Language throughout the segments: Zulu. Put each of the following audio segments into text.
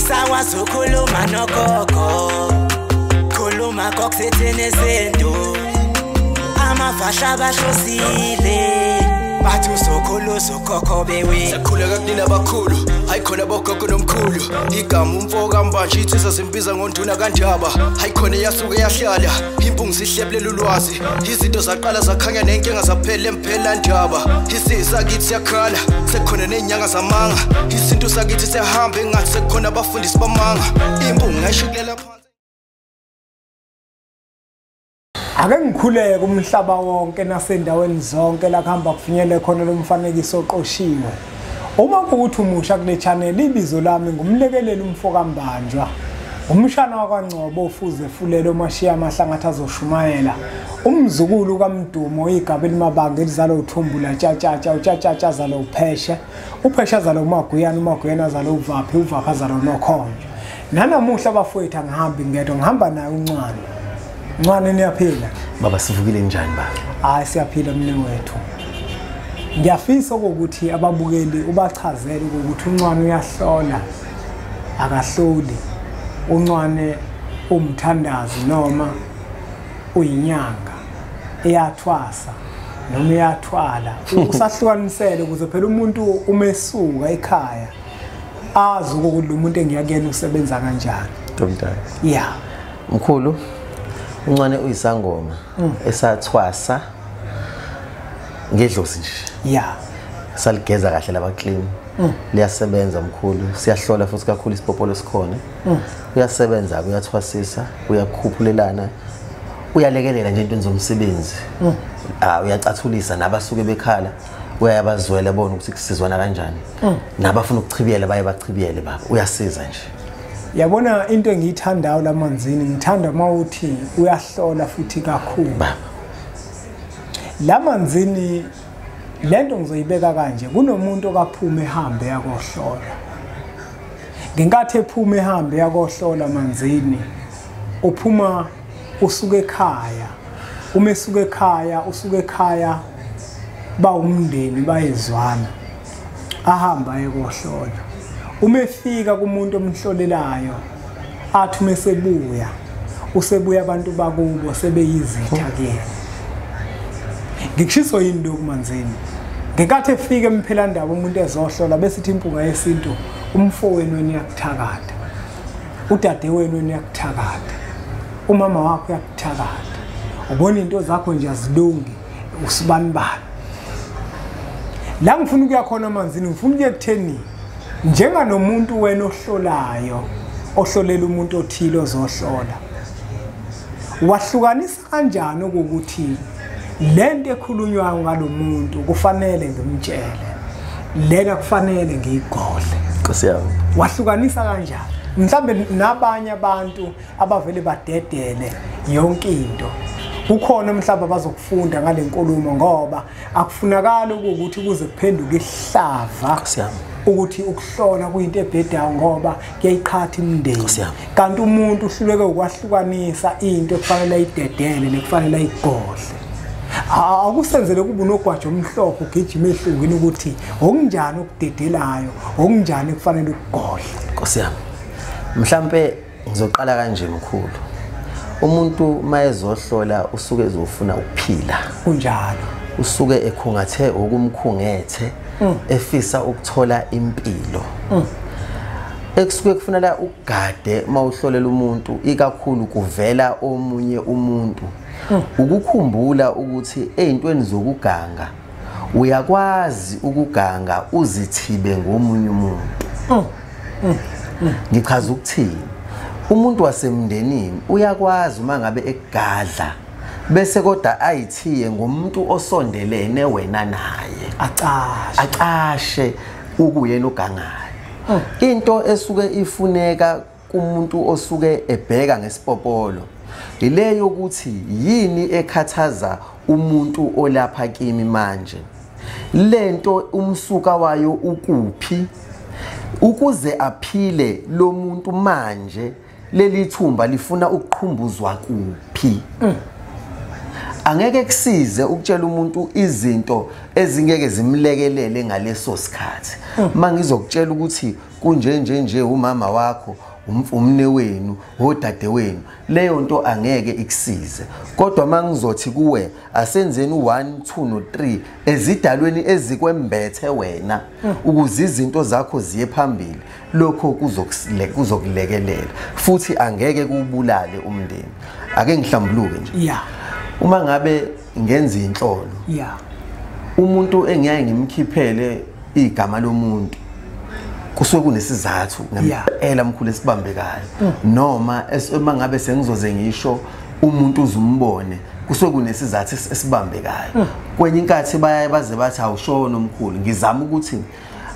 Usakwazi ukukhuluma nogogo, khuluma kokuthini izinto, amavasha abahlosile bathi usokhuluza ukhokho bewe. Sakhuleka kunina abakhulu, hayi khona bogogo nomkhulu. Igama umfoka mbanje ithi sasimbiza ngonduna kanjaba. Hayi khona yasuke yahlala, impungu sihlebelela ulwazi. Izinto zaqala zakhanya nenkinga zaphela emphela njaba. Isisa kithi siyakhala, sekhona nenyanga zamanga. Izinto sakithi siyahamba engathi sekhona abafundisi bamanga. Impungu ngayishikelela phansi. Ake ngikhuleke umhlaba wonke nasendaweni zonke la kuhamba kufinyele khona lo mfanekiso oqoshiwe. Uma kuthi umusha kule channel ibizo lami ngumlekeleli umfoka mbanjwa. Umshana wakwaNgcobo ofuze fulele umashiya amahlangatha azoshumayela. Umzukulu kaMdumo igaba elimabanga elizalo uthumbula tshatatsha utshatatsha zalo upheshe. Upheshe zalo uMaguyana uMaguyana zalo uVaphi uVapha zalo nokhonjo. Nanamuhla bafowethu angihambi ngedwa ngihamba naye uNcwane. Ncwane niyaphila? Baba sivukile njani baba? Hayi siyaphila mnene wethu. Ngiyafisa ukuthi ababukeli ubachazele ukuthi uNcwane uyahlola akahloli. uNcwane umthandazi noma uyinyanga eyathwasa noma eyathwala. Usahlukanisele ukuze phela umuntu umesuka ekhaya azi ukuthi umuntu engiyakena usebenza kanjani. Domdala. Yeah. Mkhulu uNcwane uyisangoma esathwasa ngedlozi nje. Yeah. Saligeza kahle laba clean. Liyasebenza mkhulu. Siyahlola futhi kakhulu isipopolo sikhona. Uyasebenza uyathwasisa, uyakhuphulelana. Uyalekelela nje into zomsebenzi. Uyacathulisa nabasuke bekhala. Uyayabazwela bona ukuthi kusizwana kanjani. Nabafuna ukuchibiyela baye bachibiyele baba. Uyasiza nje. Yabona into engiyithandayo lamanzini ngithanda mawuthi uyahlola futhi kakhulu. Lamanzini lento ngizoyibeka kanje kunomuntu okaphuma ehambe yakohlola. Ngenkathi ephuma ehambe yakohlola manzini uphuma usuke ekhaya. Uma esuke ekhaya usuke ekhaya ba umndeni bayezwana ahamba ekohlola. Uma efika kumuntu omhlolelayo athi mesebuya usebuya abantu bakubo sebeyizitha kuyena. Ngikushiso yini lokhu manzini? Ngenkathi efika emphelandaba umuntu ezohlola bese impunga yesintu umfowenu wenu yakuthakatha. Udade wenu wenu yakuthakatha. Umama wakho yakuthakatha. Ubona into zakho nje azilungi usibani bani. La ngifuna ukuya khona manzini ngifuna ukuye kutheni njenga nomuntu wena ohlolayo ohlolela umuntu othile ozohlola. Wahlukanisa kanjani ukuthi lento ekhulunywayo ngalomuntu kufanele ngimtshele lena kufanele ngiyigodle? Nkosi yami. Wahlukanisa kanjani? Mhlambe nabanye abantu abavele badedele yonke into. Kukhona mhlaba bazokufunda ngale nkulumo ngoba akufunakala ukuthi kuze kuphenduke ihlava. Nkosi yami. Ukuthi ukuhlola kuyinto ebhedayo ngoba kuyayiqhatha imindeni. Kanti umuntu uhluleke ukwahlukanisa into ekufanele ayidedele nekufanele ayigodle. Akusenzele kuba unogwaja omhlophe ugijima ehlungwini ukuthi okunjani okudedelayo okunjani kufanele ukugodle. Nkosi yami. Mhlambe ngizoqala kanje mkhulu. Umuntu mayezohlola usuke ezofuna ukuphila. Kunjalo. Usuke ekhungathe okumkhungethe efisa ukuthola impilo. Ekusuke kufanele ugade mawuhlolela umuntu ikakhulu kuvela omunye umuntu. Ukukhumbula ukuthi ezintweni zokuganga uyakwazi ukuganga uzithibe ngomunye umuntu. Ngichaza ukuthini? Umuntu wasemndenini uyakwazi uma ngabe egadla bese kodwa ayithiye ngomuntu osondelene wena naye. Aqashe ukuyena ugangayo. Into esuke ifuneka kumuntu osuke ebheka ngesipopolo ile yokuthi yini ekhathaza umuntu olapha kimi manje. Lento umsuka wayo ukuphi ukuze aphile lo muntu manje leli thumba lifuna ukuqhumbuzwa kuphi. angeke kusize ukutshela umuntu izinto ezingeke zimlekelele ngaleso sikhathi. Mangizokutshela ukuthi kunje umama wakho, umne wenu, odade wenu, leyo nto angeke ikusize. Kodwa mangizothi kuwe asenzeni u1 2 no 3 ezidalweni ezikwembethe wena ukuze izinto zakho ziye phambili, lokho kuzokulekelela futhi angeke kubulale umndeni. Ake ngihlambuluke nje. Yeah. Uma ngabe ngenza inhlolo, yeah, umuntu engiyaye ngimkhiphele igama lomuntu kusuke kunesizathu ngempela mkhulu esibambekayo, noma uma ngabe sengizoze ngisho umuntu uzumbone kusuke kunesizathu esibambekayo. Kwenye inkathi bayaye baze bathi awushona omkhulu, ngizama ukuthi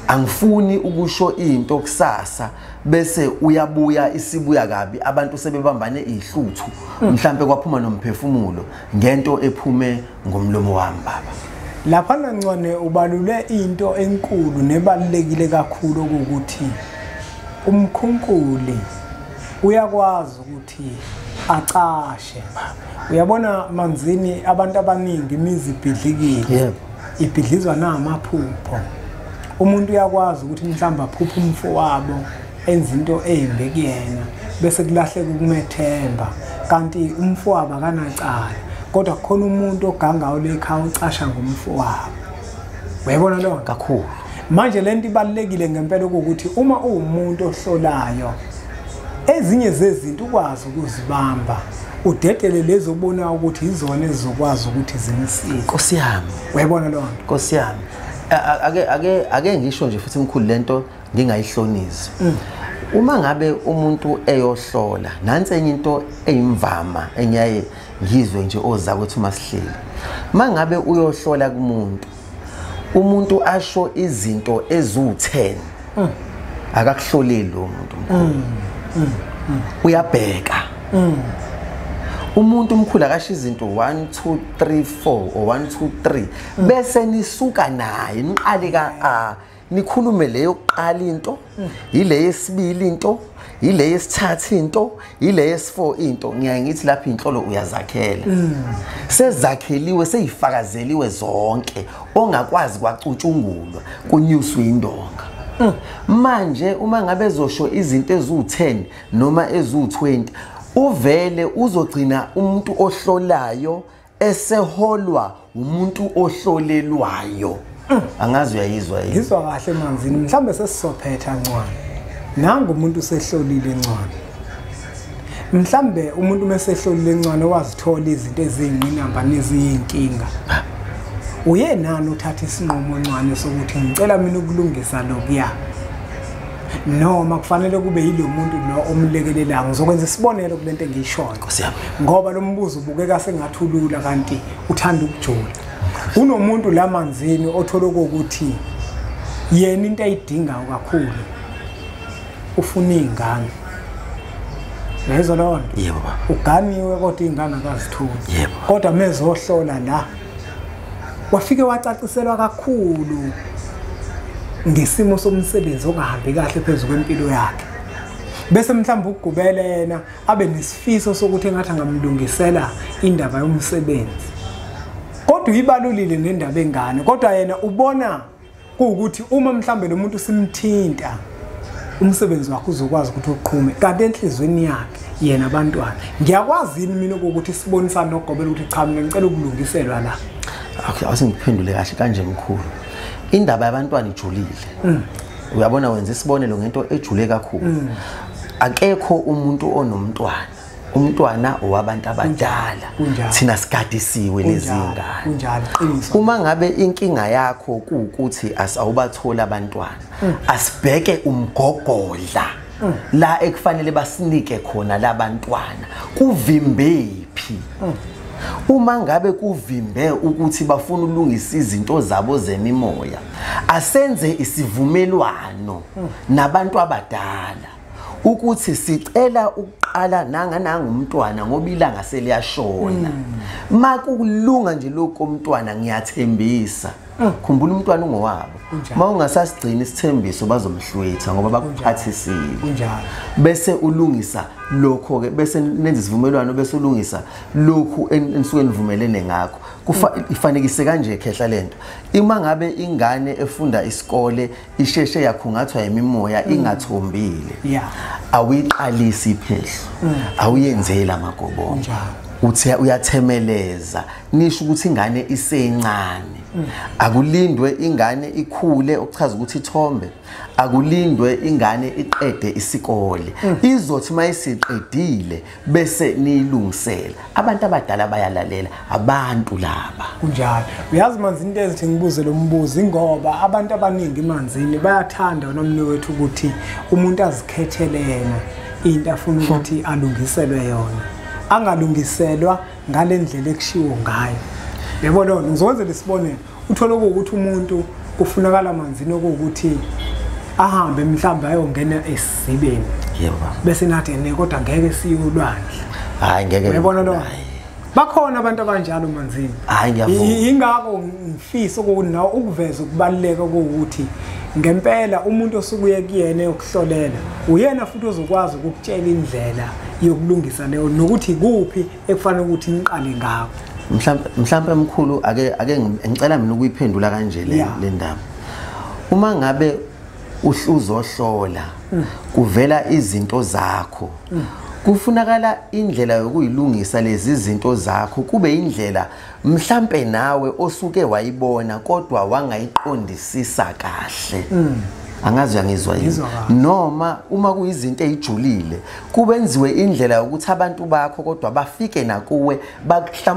angifuni ukusho into kusasa bese uyabuya isibuya kabi, abantu sebebambane ihluthu mhlambe kwaphuma nomphefumulo ngento ephume ngomlomo wami baba. Lapha nancane ubalule into enkulu nebalulekile kakhulu ukuthi umkhunkuli uyakwazi ukuthi aqashe. Uyabona manzini abantu abaningi imizi ibhidlikile. Yebo. Ibhidlizwa namaphupho. Umuntu uyakwazi ukuthi mhlamba aphuphe umfowabo enza into embi kuyena bese kulahleka ukumethemba, kanti umfowabo akanacala. Kodwa khona umuntu ogangayo lekhaya ucasha ngomfowabo. Uyabona lo Kakhulu. Manje lento ibalekile ngempela ukuthi uma uwumuntu ohlolayo ezinye zezinto ukwazi ukuzibamba, udedele lezo obona ukuthi izona ezizokwazi ukuthi zimsize. Nkosi yami. Uyabona lo Nkosi yami. Ake ngisho nje futhi mkhulu lento ngingayihlonisi. Uma ngabe umuntu eyohlola, nansi enye into eyimvama enyaye ngizwe nje ozakwethu masihleli. Mangabe uyohlola kumuntu, umuntu asho izinto ezu10, akakuhloleli lo muntu mkhulu. Uyabheka. Umuntu mkhulu akasho izinto 1 2 3 4 or 1 2 3 bese nisuka naye niqale ka nikhulume leyo qala into, ile yesibili into, ile yesithathu into, ile yesi4 into. Ngiyaye ngithi lapha inhlolo uyazakhela. Sezakheliwe seyifakazeliwe zonke ongakwazi kwacutshungulwa kunyuswe indonga. Manje uma ngabe ezosho izinto ezu10 noma ezu20, uvele uzogcina umuntu ohlolayo eseholwa umuntu ohlolelwayo. Angazi uyayizwa yini? ngizwa kahle manzini, mhlambe sesizophetha ncwane. Nangu umuntu usehlolile ncwane. Mhlambe umuntu mesehlolile ncwane wazithola izinto eziyinqinamba neziyinkinga. Uyenani uthatha isinqumo ncwane sokuthi ngicela mina ukulungisa lokuya, noma kufanele kube yilo muntu lo omlekelelayo? Ngizokwenza isibonelo kulento engiyishoyo ngoba lo mbuzo ubukeka sengathulula kanti uthanda ukujula. Unomuntu la manzini othola ukuthi yena into ayidingayo kakhulu ufuna ingane. Yezwa lo nto? Yebo baba. Uganiwe kodwa ingane akazitholi. Yebo. Kodwa mezohlola la wafike wacaciselwa kakhulu ngesimo somsebenzi ongahambi kahle phezulu kwempilo yakhe. Bese mhlawumbe ukugubela yena abe nesifiso sokuthi engathi angamlungisela indaba yomsebenzi. Kodwa ibalulile nendaba engane, kodwa yena ubona ukuthi uma mhlambe lo muntu simthinta umsebenzi wakhe uzokwazi ukuthi uqhume, kanti enhlizweni yakhe yena abantwana. Ngiyakwazi yini mina ukuthi sibonisane nogobela ukuthi cha mina ngicela ukulungiselwa la? Okay, awusengiphendule kahle kanje mkhulu. Indaba yabantwana ijulile. Uyabona wenza isibonelo ngento ejule kakhulu. Akekho umuntu onomntwana. Umntwana owabantu abadala. Thina sigadisiwe lezi ngane. Kunjalo qiniso. Uma ngabe inkinga yakho ukuthi awubathola abantwana, asibheke umgogodla la ekufanele basinike khona labantwana. Kuvimbephi? Uma ngabe kuvimbe ukuthi bafuna ulungisa izinto zabo zemimoya, asenze isivumelwano nabantu abadala ukuthi sicela ukuqala umntwana ngoba ilanga seliyashona. Makulunga nje lokho umntwana ngiyathembisa khumbula umntwana ungowabo mawungasasigcina isithembiso bazomhlwetha ngoba bakuphathisile bese ulungisa lokho ke bese nenza isivumelwano bese ulungisa lokhu enisuke nivumelene ngakho ifanekise kanje khehla lento ima ngabe ingane efunda isikole isheshe yakhungathwa yimimoya ingathombile awiqalisi iphehlo awuyenzela amagobo uthi uyathemeleza nisho ukuthi ingane isencane akulindwe ingane ikhule okuchaza ukuthi ithombe akulindwe ingane iqede isikole izothi mayisiqedile bese niyilungisela abantu abadala bayalalela abantu laba kunjalo uyazi manzi into ezithi ngibuze lo mbuzo ngoba abantu abaningi emanzini bayathanda nomnewethu ukuthi umuntu azikhethele yena into afuna ukuthi alungiselwe yona angalungiselwa ngalendlela ekushiwo ngayo yebo lo ngizokwenza lesibonelo uthola ukuthi umuntu kufunakala amanzini ukuthi ahambe mhlamba ayongena esibeni yebo bese nathi kodwa ngeke siyolwandle hayi ngeke yebo lo bakhona abantu abanjalo manzini hayi ngiyavuma ingakho ngifisa ukuthi nawe ukuveza ukubaluleka ukuthi ngempela umuntu osukuye kuyena yokuhlolela uyena futhi ozokwazi ukutshela indlela yokulungisa leyo nokuthi kuphi ekufanele ukuthi niqale ngakho mhlawumbe emkhulu ake ngicela mina ukuyiphendula kanje le ndaba uma ngabe uzohlola kuvela izinto zakho kufunakala indlela yokuyilungisa lezi zinto zakho kube indlela mhlambe nawe osuke wayibona kodwa wangayiqondisisa kahle angazi uyangizwa yini noma uma kuyizinto ezijulile kubenziwe indlela ukuthi abantu bakho kodwa bafike nakuwe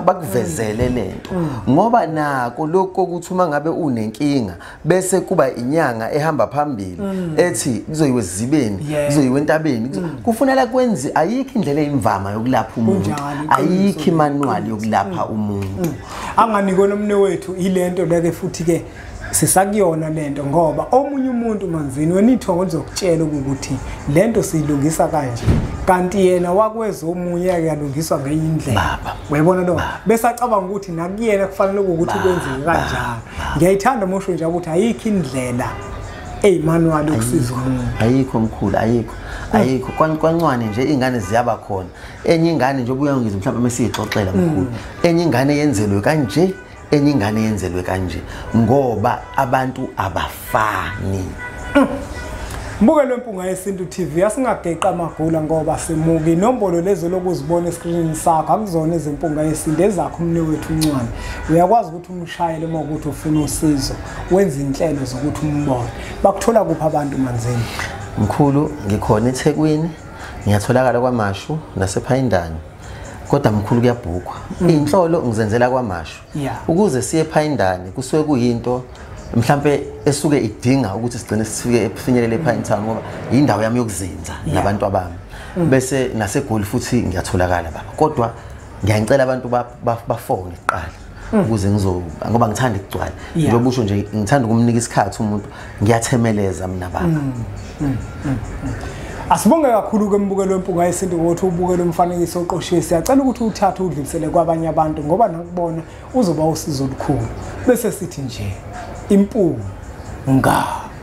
bakuvezele lento ngoba nako lokho ukuthi uma ngabe unenkinga bese kuba inyanga ehamba phambili ethi kuzoyiwe zibeni kuzoyiwe entabeni kufanele kwenzi ayikho indlela eyimvama yokulapha umuntu ayikho manual yokulapha umuntu anganiko nomnewethu ilento leke futhi ke sisakuyona lento ngoba omunye umuntu manzini wenithongo lizokutshela ukuthi lento siyilungisa kanje kanti yena wakweza omunye yakuyalungiswa ngeyindlela uyabona lo bese acabanga ukuthi nakuyena kufanele ukuthi kwenzeke kanjalo ngiyayithanda mosho nje ukuthi ayikho indlela manual ukusiza umuntu ayikho mkhulu ayikho kwancwane nje ingane ziyaba khona enye ingane nje obuya ngizo mhlawumbe mesiyixoxela mkhulu enye ingane yenzelwe kanje enye ingane yenzelwe kanje ngoba abantu abafani Mbuke lo mpunga yesintu TV asingageqa amagula ngoba simuka inombolo lezo lokuzibona escreenini sakho akuzona izimpunga yesintu ezakho umnewethu uncwane uyakwazi ukuthi umshayele uma ukuthi ufuna usizo wenza inhlelo zokuthi umbone bakuthola kuphi abantu manzini mkhulu ngikhona eThekwini ngiyatholakala kwaMashu nasePhayindani kodwa mkhulu kuyabhukwa inhlolo ngizenzela kwaMashu ukuze siye ePhayindani kusuke kuyinto mhlambe esuke idinga ukuthi sigcine sifike efinyelele ePhayindani ngoba indawo yami yokuzinza nabantu abami bese naseGoli futhi ngiyatholakala baba kodwa ngiyacela abantu bafone iqala ukuze ngoba ngithanda ukugcwala njengoba usho nje ngithanda ukumnika isikhathi umuntu ngiyathemeleza mina baba Asibonge kakhulu ke mbukelo wempunga yesintu ukuthi ubukele umfanekiso oqoshiwe siyacela ukuthi uthathe udlulisele kwabanye abantu ngoba nakubona uzoba usizo olukhulu bese sithi nje impunga Kungabe